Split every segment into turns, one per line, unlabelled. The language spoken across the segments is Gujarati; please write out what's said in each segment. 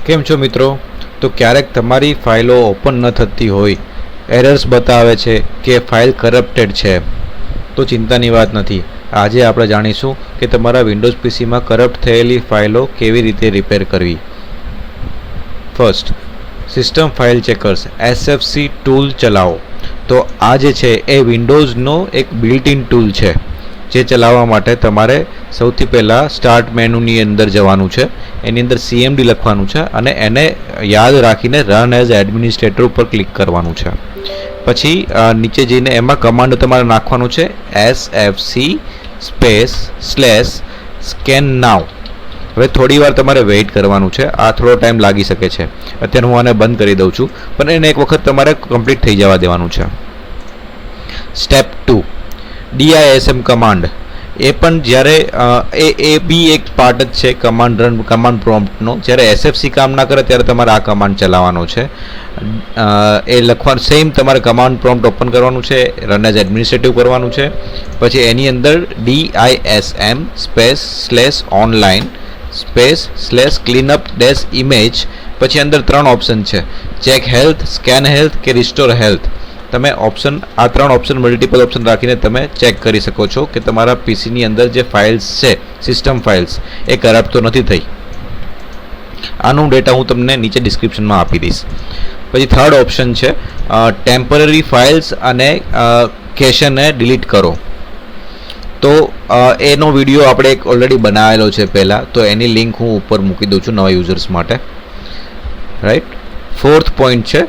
કેમ છો મિત્રો? તો ક્યારેક તમારી ફાઇલો ઓપન ન થતી હોય, એરર્સ બતાવે છે કે ફાઇલ કરપ્ટેડ છે, તો ચિંતાની વાત નથી. આજે આપણે જાણીશું કે તમારા વિન્ડોઝ પીસીમાં કરપ્ટ થયેલી ફાઇલો કેવી રીતે રિપેર કરવી. First, system file checkers SFC tool ચલાવો. તો આ જે છે એ વિન્ડોઝનો એક બિલ્ટ ઇન ટૂલ છે, જે ચલાવવા માટે તમારે સૌથી પહેલાં સ્ટાર્ટ મેનુની અંદર જવાનું છે, એની અંદર CMD લખવાનું છે અને એને યાદ રાખીને રન એઝ એડમિનિસ્ટ્રેટર ઉપર ક્લિક કરવાનું છે. પછી નીચે જઈને એમાં કમાન્ડ તમારે નાખવાનું છે SFC/scan now. હવે થોડી વાર તમારે વેઇટ કરવાનું છે, આ થોડો ટાઈમ લાગી શકે છે. અત્યારે હું આને બંધ કરી દઉં છું, પણ એને એક વખત તમારે કમ્પ્લીટ થઈ જવા દેવાનું છે. Step 2, DISM command. એ પણ જ્યારે એ બી એક પાર્ટ જ છે કમાન્ડ પ્રોમ્પ્ટનો. જ્યારે SFC કામ ના કરે ત્યારે તમારે આ કમાન્ડ ચલાવવાનો છે. એ લખવાનું સેમ તમારે કમાન્ડ પ્રોમ્પ્ટ ઓપન કરવાનું છે, રન એઝ એડમિનિસ્ટ્રેટિવ કરવાનું છે. પછી એની અંદર DISM/online/cleanup-image. પછી અંદર 3 ઓપ્શન છે, ચેક હેલ્થ, સ્કેન હેલ્થ કે રિસ્ટોર હેલ્થ. તમે આ 3 ઓપ્શન મલ્ટિપલ ઓપ્શન રાખીને તમે ચેક કરી શકો છો કે તમારા પીસીની અંદર જે ફાઇલ્સ છે, સિસ્ટમ ફાઇલ્સ, એ કરપ્ટ તો નથી થઈ. આનું ડેટા હું તમને નીચે ડિસ્ક્રિપ્શનમાં આપી દઈશ. પછી થર્ડ ઓપ્શન છે ટેમ્પરરી ફાઇલ્સ અને કેશને ડિલીટ કરો. તો એનો વિડીયો આપણે એક ઓલરેડી બનાવેલો છે પહેલાં, તો એની લિંક હું ઉપર મૂકી દઉં છું નવા યુઝર્સ માટે. રાઈટ. ફોર્થ પોઈન્ટ છે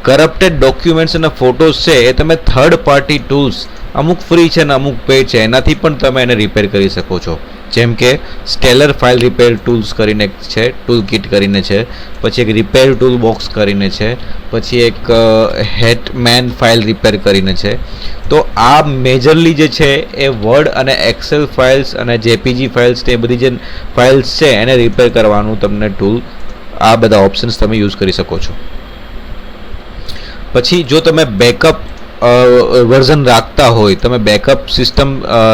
કરપ્ટેડ ડોક્યુમેન્ટ્સ અને ફોટોઝ છે એ તમે થર્ડ પાર્ટી ટૂલ્સ, અમુક ફ્રી છે ને અમુક પેડ છે, એનાથી પણ તમે એને રિપેર કરી શકો છો. જેમ કે સ્ટેલર ફાઇલ રિપેર ટૂલ્સ કરીને છે, ટૂલ કિટ કરીને છે, પછી એક રિપેર ટૂલ બોક્સ કરીને છે, પછી એક હેટમેન ફાઇલ રિપેર કરીને છે. તો આ મેજરલી જે છે એ વર્ડ અને એક્સેલ ફાઇલ્સ અને JPG ફાઇલ્સ, તે બધી જે ફાઇલ્સ છે એને રિપેર કરવાનું તમને ટૂલ, આ બધા ઓપ્શન્સ તમે યુઝ કરી શકો છો. પછી જો તમે બેકઅપ વર્ઝન રાખતા હોય, તમે બેકઅપ સિસ્ટમ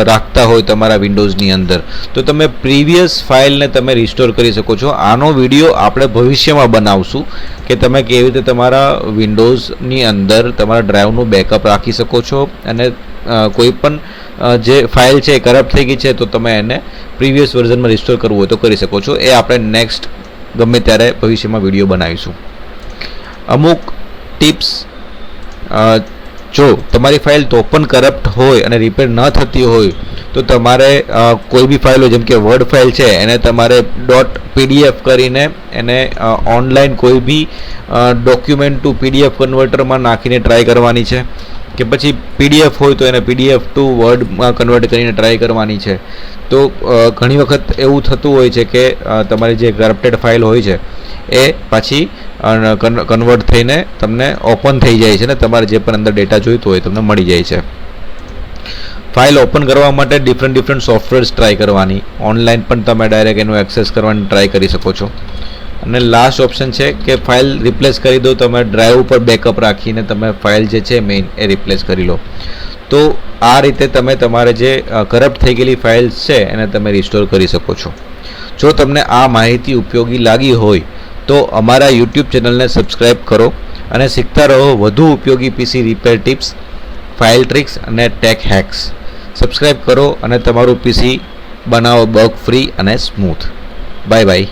રાખતા હોય તમારા વિન્ડોઝની અંદર, તો તમે પ્રીવિયસ ફાઇલને તમે રિસ્ટોર કરી શકો છો. આનો વિડીયો આપણે ભવિષ્યમાં બનાવશું કે તમે કેવી રીતે તમારા વિન્ડોઝની અંદર તમારા ડ્રાઈવનું બેકઅપ રાખી શકો છો, અને કોઈ પણ જે ફાઇલ છે એ કરપ્ટ થઈ ગઈ છે તો તમે એને પ્રીવિયસ વર્ઝનમાં રિસ્ટોર કરવું હોય તો કરી શકો છો. એ આપણે નેક્સ્ટ ગમે ત્યારે ભવિષ્યમાં વિડીયો બનાવીશું. અમુક ટિપ્સ, જો તમારી ફાઇલ તો પણ કરપ્ટ હોય અને રિપેર ન થતી હોય તો તમારે કોઈ બી ફાઇલ હોય, જેમ કે વર્ડ ફાઇલ છે, એને તમારે .pdf કરીને એને ઓનલાઈન કોઈ બી ડોક્યુમેન્ટ ટુ PDF કન્વર્ટરમાં નાખીને ટ્રાય કરવાની છે. કે પછી PDF હોય તો એને PDF ટુ વર્ડમાં કન્વર્ટ કરીને ટ્રાય કરવાની છે. તો ઘણી વખત એવું થતું હોય છે કે તમારી જે કરપ્ટેડ ફાઇલ હોય છે એ પાછી કન્વર્ટ થઈને તમને ઓપન થઈ જાય છે ને તમારે જે પણ અંદર ડેટા જોઈતો હોય તમને મળી જાય છે. ફાઇલ ઓપન કરવા માટે ડિફરન્ટ સોફ્ટવેર્સ ટ્રાય કરવાની, ઓનલાઈન પણ તમે ડાયરેક્ટ એનું એક્સેસ કરવાની ટ્રાય કરી શકો છો. અને લાસ્ટ ઓપ્શન છે કે ફાઇલ રિપ્લેસ કરી દો, તમે ડ્રાઈવ ઉપર બેકઅપ રાખીને તમે ફાઇલ જે છે મેઇન એ રિપ્લેસ કરી લો. તો આ રીતે તમે તમારે જે કરપ્ટ થઈ ગયેલી ફાઇલ્સ છે એને તમે રિસ્ટોર કરી શકો છો. જો તમને આ માહિતી ઉપયોગી લાગી હોય તો અમારા YouTube ચેનલને સબસ્ક્રાઈબ કરો અને શીખતા રહો વધુ ઉપયોગી PC repair tips, file tricks અને ટેક હેક્સ. સબસ્ક્રાઈબ કરો અને તમારું PC બનાવો બગ ફ્રી અને સ્મૂથ. Bye bye.